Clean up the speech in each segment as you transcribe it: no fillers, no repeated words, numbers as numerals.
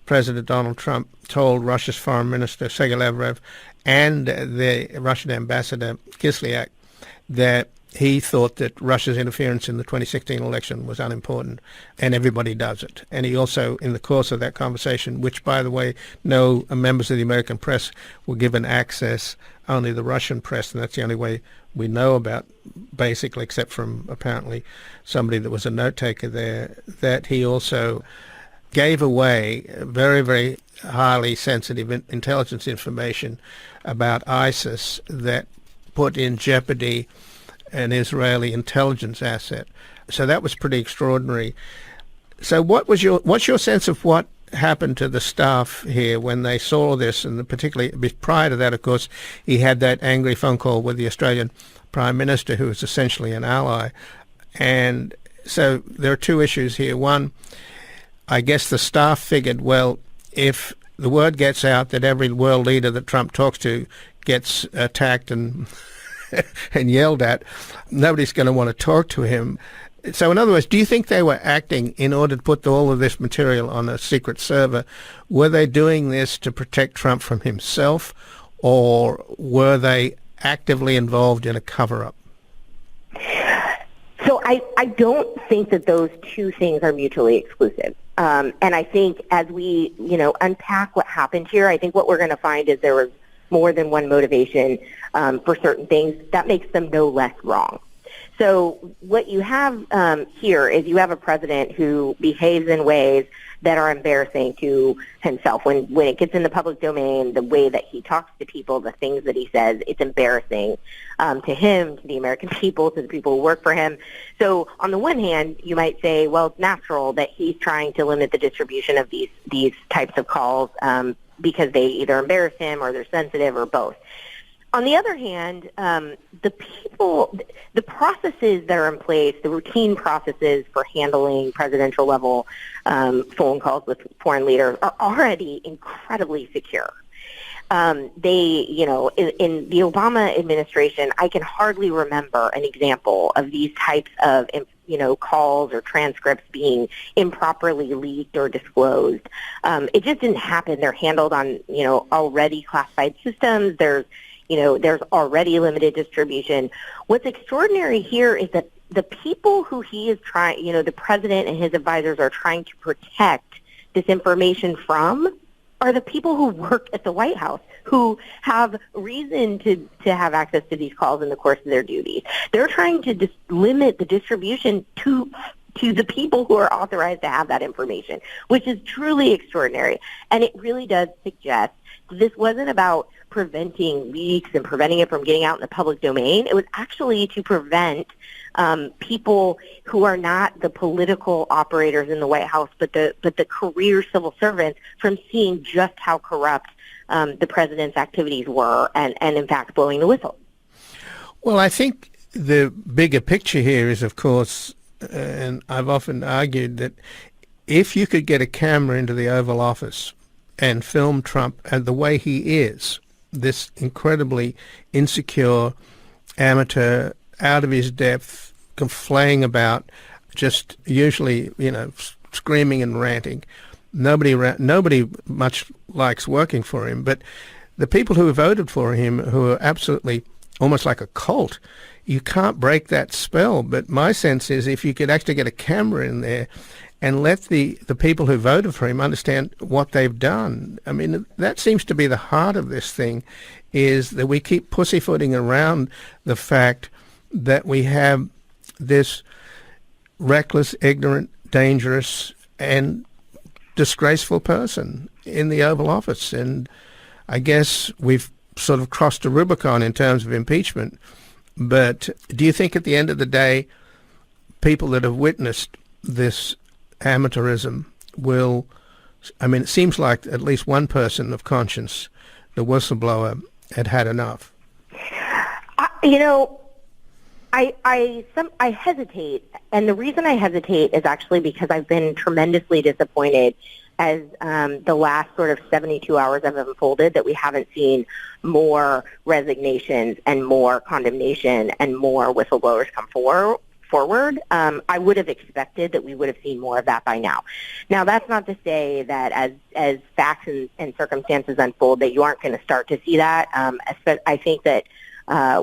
President Donald Trump told Russia's Foreign Minister Sergei Lavrov and the Russian ambassador Kislyak that he thought that Russia's interference in the 2016 election was unimportant, and everybody does it. And he also, in the course of that conversation, which, by the way, no members of the American press were given access, only the Russian press, and that's the only way we know about, basically, except from apparently somebody that was a note-taker there, that he also gave away very, very highly sensitive intelligence information about ISIS that put in jeopardy an Israeli intelligence asset. So that was pretty extraordinary. So what's your sense of what happened to the staff here when they saw this, and particularly prior to that, of course, he had that angry phone call with the Australian Prime Minister, who was essentially an ally. And so there are two issues here. One, I guess the staff figured, well, if the word gets out that every world leader that Trump talks to gets attacked and and yelled at, nobody's going to want to talk to him. So in other words, do you think they were acting in order to put all of this material on a secret server? Were they doing this to protect Trump from himself, or were they actively involved in a cover-up? So I don't think that those two things are mutually exclusive. And I think as we, unpack what happened here, I think what we're going to find is there was more than one motivation for certain things. That makes them no less wrong. So what you have here is you have a president who behaves in ways that are embarrassing to himself. When it gets in the public domain, the way that he talks to people, the things that he says, it's embarrassing to him, to the American people, to the people who work for him. So on the one hand, you might say, well, it's natural that he's trying to limit the distribution of these types of calls because they either embarrass him or they're sensitive or both. On the other hand, the processes that are in place, the routine processes for handling presidential level phone calls with foreign leaders are already incredibly secure. In the Obama administration, I can hardly remember an example of these types of calls or transcripts being improperly leaked or disclosed. It just didn't happen. They're handled on, already classified systems. There's already limited distribution. What's extraordinary here is that the people who he is trying, the president and his advisors are trying to protect this information from are the people who work at the White House, who have reason to have access to these calls in the course of their duties. They're trying to limit the distribution to the people who are authorized to have that information, which is truly extraordinary. And it really does suggest this wasn't about preventing leaks and preventing it from getting out in the public domain. It was actually to prevent people who are not the political operators in the White House, but the career civil servants from seeing just how corrupt the president's activities were and in fact blowing the whistle. Well, I think the bigger picture here is, of course, and I've often argued that if you could get a camera into the Oval Office and film Trump and the way he is, this incredibly insecure amateur, out of his depth, flaying about, just usually, screaming and ranting. Nobody much likes working for him, but the people who voted for him, who are absolutely almost like a cult, you can't break that spell. But my sense is if you could actually get a camera in there and let the people who voted for him understand what they've done. I mean, that seems to be the heart of this thing, is that we keep pussyfooting around the fact that we have this reckless, ignorant, dangerous, and disgraceful person in the Oval Office. And I guess we've sort of crossed a Rubicon in terms of impeachment. But do you think at the end of the day, people that have witnessed this amateurism will, it seems like at least one person of conscience, the whistleblower, had enough? I hesitate, and the reason I hesitate is actually because I've been tremendously disappointed as the last sort of 72 hours have unfolded that we haven't seen more resignations and more condemnation and more whistleblowers come forward. I would have expected that we would have seen more of that by now. Now, that's not to say that as facts and circumstances unfold that you aren't going to start to see that. I think that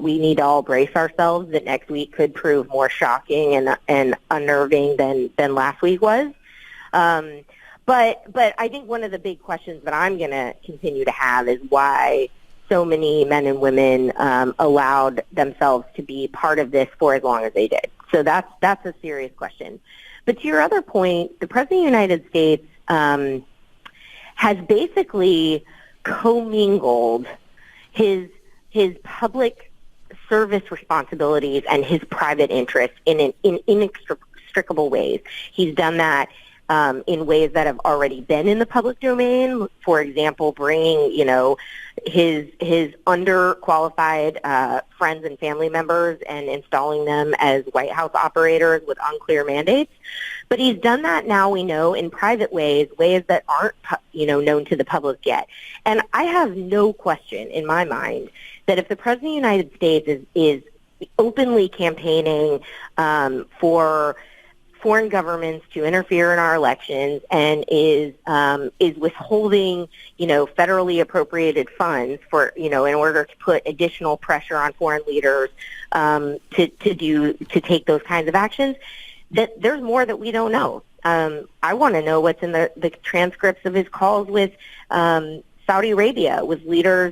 we need to all brace ourselves that next week could prove more shocking and unnerving than last week was. But I think one of the big questions that I'm going to continue to have is why so many men and women allowed themselves to be part of this for as long as they did. So that's a serious question. But to your other point, the President of the United States has basically commingled his public service responsibilities and his private interests in inextricable ways. He's done that in ways that have already been in the public domain. For example, bringing, his underqualified friends and family members and installing them as White House operators with unclear mandates. But he's done that now, we know, in private ways that aren't, known to the public yet. And I have no question in my mind that if the President of the United States is openly campaigning for foreign governments to interfere in our elections and is withholding, federally appropriated funds for, in order to put additional pressure on foreign leaders to take those kinds of actions, that there's more that we don't know. I want to know what's in the transcripts of his calls with Saudi Arabia, with leaders,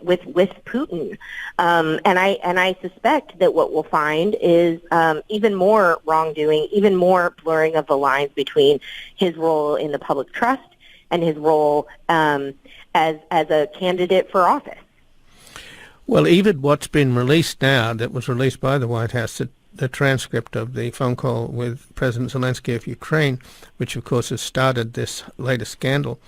with Putin, and I suspect that what we'll find is even more wrongdoing, even more blurring of the lines between his role in the public trust and his role as a candidate for office. Well, even what's been released now, that was released by the White House, the transcript of the phone call with President Zelensky of Ukraine, which of course has started this latest scandal.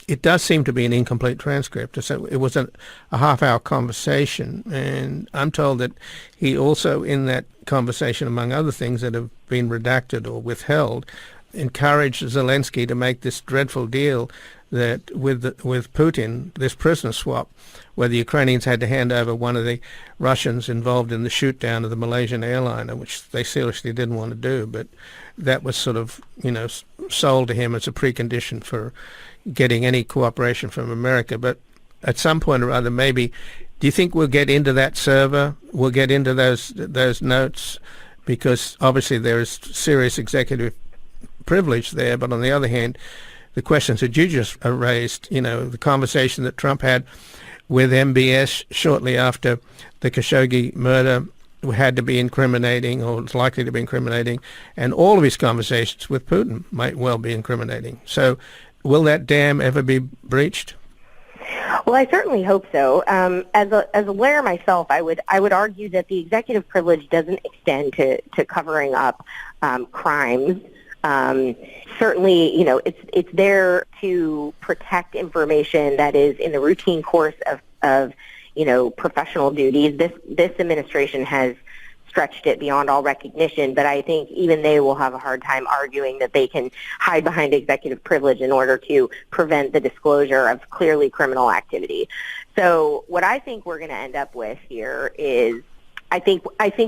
It does seem to be an incomplete transcript. So it was a half-hour conversation, and I'm told that he also, in that conversation, among other things that have been redacted or withheld, encouraged Zelensky to make this dreadful deal that with Putin, this prisoner swap, where the Ukrainians had to hand over one of the Russians involved in the shoot-down of the Malaysian airliner, which they seriously didn't want to do, but that was sort of, sold to him as a precondition for getting any cooperation from America. But at some point or other, maybe, do you think we'll get into that server? We'll get into those notes? Because obviously there is serious executive privilege there, but on the other hand, the questions that you just raised, the conversation that Trump had with MBS shortly after the Khashoggi murder had to be incriminating, or was likely to be incriminating, and all of his conversations with Putin might well be incriminating. So will that dam ever be breached? Well, I certainly hope so. As a lawyer myself, I would argue that the executive privilege doesn't extend to covering up crimes. Certainly, it's there to protect information that is in the routine course of professional duties. This administration has stretched it beyond all recognition, but I think even they will have a hard time arguing that they can hide behind executive privilege in order to prevent the disclosure of clearly criminal activity. So what I think we're going to end up with here is I think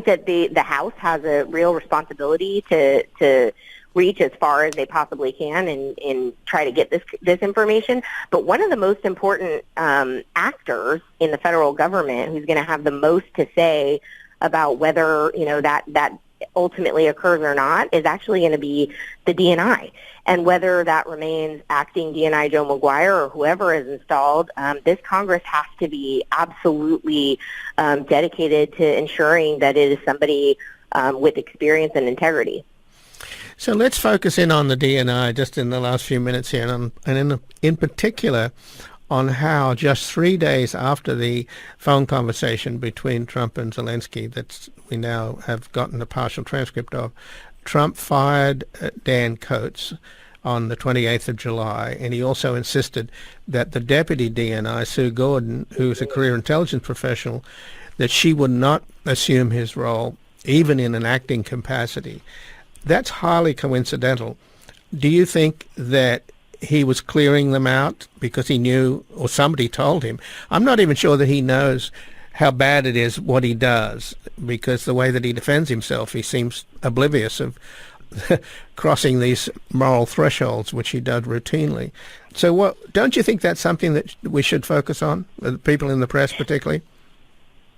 that the House has a real responsibility to reach as far as they possibly can and try to get this information. But one of the most important actors in the federal government, who's going to have the most to say about whether that ultimately occurs or not, is actually going to be the DNI. And whether that remains acting DNI Joe McGuire or whoever is installed, this Congress has to be absolutely dedicated to ensuring that it is somebody with experience and integrity. So let's focus in on the DNI just in the last few minutes here, and in particular on how just 3 days after the phone conversation between Trump and Zelensky that we now have gotten a partial transcript of, Trump fired Dan Coates on the 28th of July, and he also insisted that the deputy DNI, Sue Gordon, who's a career intelligence professional, that she would not assume his role, even in an acting capacity. That's highly coincidental. Do you think that he was clearing them out because he knew, or somebody told him? I'm not even sure that he knows how bad it is what he does, because the way that he defends himself, he seems oblivious of crossing these moral thresholds, which he does routinely. So don't you think that's something that we should focus on, people in the press particularly?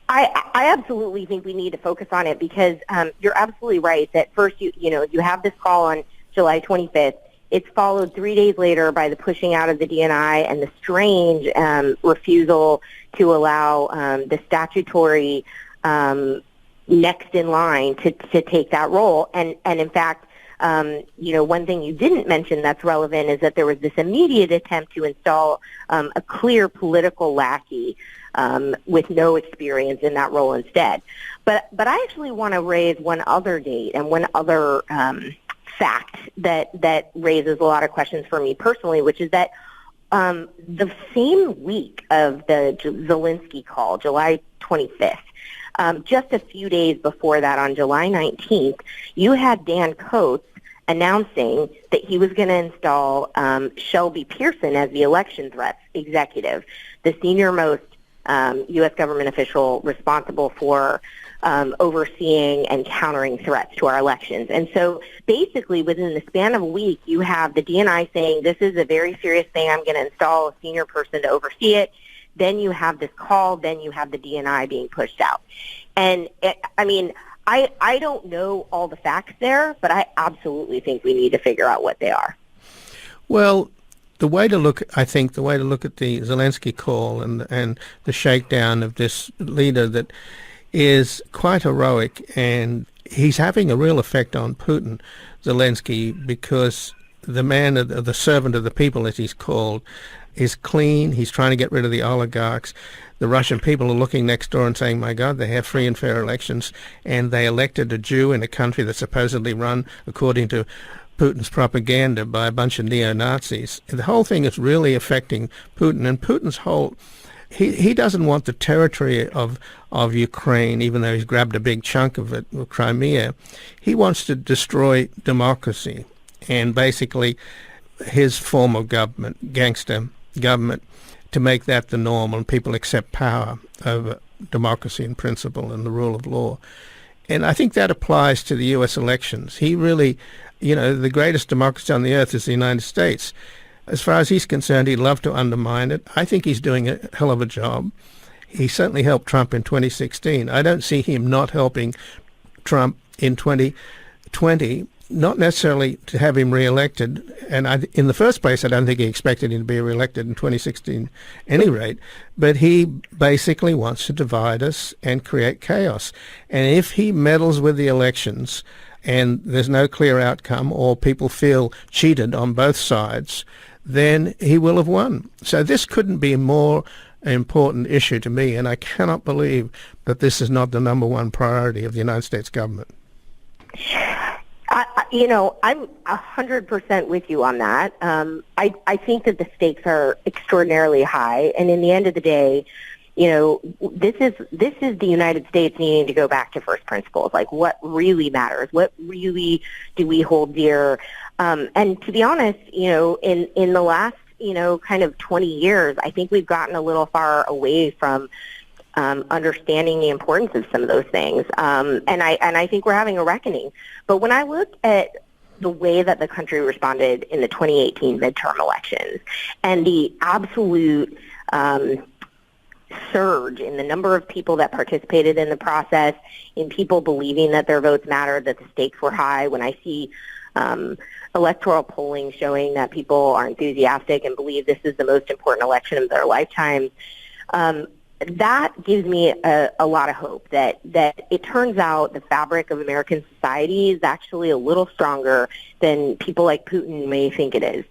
I absolutely think we need to focus on it, because you're absolutely right that first you have this call on July 25th. It's followed 3 days later by the pushing out of the DNI and the strange refusal to allow the statutory next in line to take that role. And in fact, one thing you didn't mention that's relevant is that there was this immediate attempt to install a clear political lackey with no experience in that role instead. But I actually want to raise one other date and one other fact that raises a lot of questions for me personally, which is that the same week of the Zelensky call, July 25th, just a few days before that, on July 19th, you had Dan Coates announcing that he was going to install Shelby Pearson as the election threats executive, the senior-most U.S. government official responsible for overseeing and countering threats to our elections. And so basically within the span of a week, you have the DNI saying, this is a very serious thing, I'm going to install a senior person to oversee it. Then you have this call, then you have the DNI being pushed out. And I don't know all the facts there, but I absolutely think we need to figure out what they are. Well, the way to look at the Zelensky call and the shakedown of this leader that is quite heroic, and he's having a real effect on Putin, Zelensky, because the man, the servant of the people, as he's called, is clean. He's trying to get rid of the oligarchs. The Russian people are looking next door and saying, my God, they have free and fair elections, and they elected a Jew in a country that's supposedly run according to Putin's propaganda by a bunch of neo-Nazis. The whole thing is really affecting Putin, and Putin's whole... He doesn't want the territory of Ukraine, even though he's grabbed a big chunk of it, Crimea. He wants to destroy democracy, and basically his form of government, gangster government, to make that the norm and people accept power over democracy and principle and the rule of law. And I think that applies to the U.S. elections. He really, the greatest democracy on the earth is the United States. As far as he's concerned, he'd love to undermine it. I think he's doing a hell of a job. He certainly helped Trump in 2016. I don't see him not helping Trump in 2020, not necessarily to have him reelected. And in the first place, I don't think he expected him to be reelected in 2016 at any rate. But he basically wants to divide us and create chaos. And if he meddles with the elections and there's no clear outcome, or people feel cheated on both sides, then he will have won. So this couldn't be a more important issue to me, and I cannot believe that this is not the number one priority of the United States government. I'm 100% with you on that. I think that the stakes are extraordinarily high, and in the end of the day, this is the United States needing to go back to first principles, like what really matters, what really do we hold dear. And to be honest, in the last, kind of 20 years, I think we've gotten a little far away from understanding the importance of some of those things. And I think we're having a reckoning. But when I look at the way that the country responded in the 2018 midterm elections and the absolute surge in the number of people that participated in the process, in people believing that their votes mattered, that the stakes were high, when I see electoral polling showing that people are enthusiastic and believe this is the most important election of their lifetime, that gives me a lot of hope that it turns out the fabric of American society is actually a little stronger than people like Putin may think it is.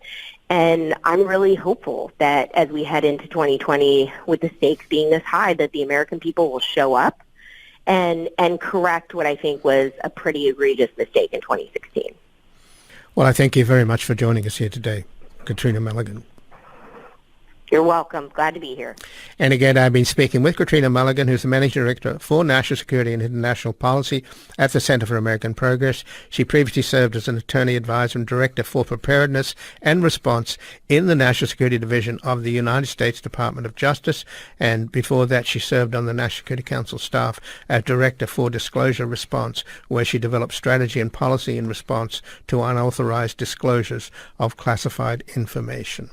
And I'm really hopeful that as we head into 2020, with the stakes being this high, that the American people will show up and correct what I think was a pretty egregious mistake in 2016. Well, I thank you very much for joining us here today, Katrina Mulligan. You're welcome. Glad to be here. And again, I've been speaking with Katrina Mulligan, who's the Managing Director for National Security and International Policy at the Center for American Progress. She previously served as an attorney advisor and director for preparedness and response in the National Security Division of the United States Department of Justice. And before that, she served on the National Security Council staff as director for disclosure response, where she developed strategy and policy in response to unauthorized disclosures of classified information.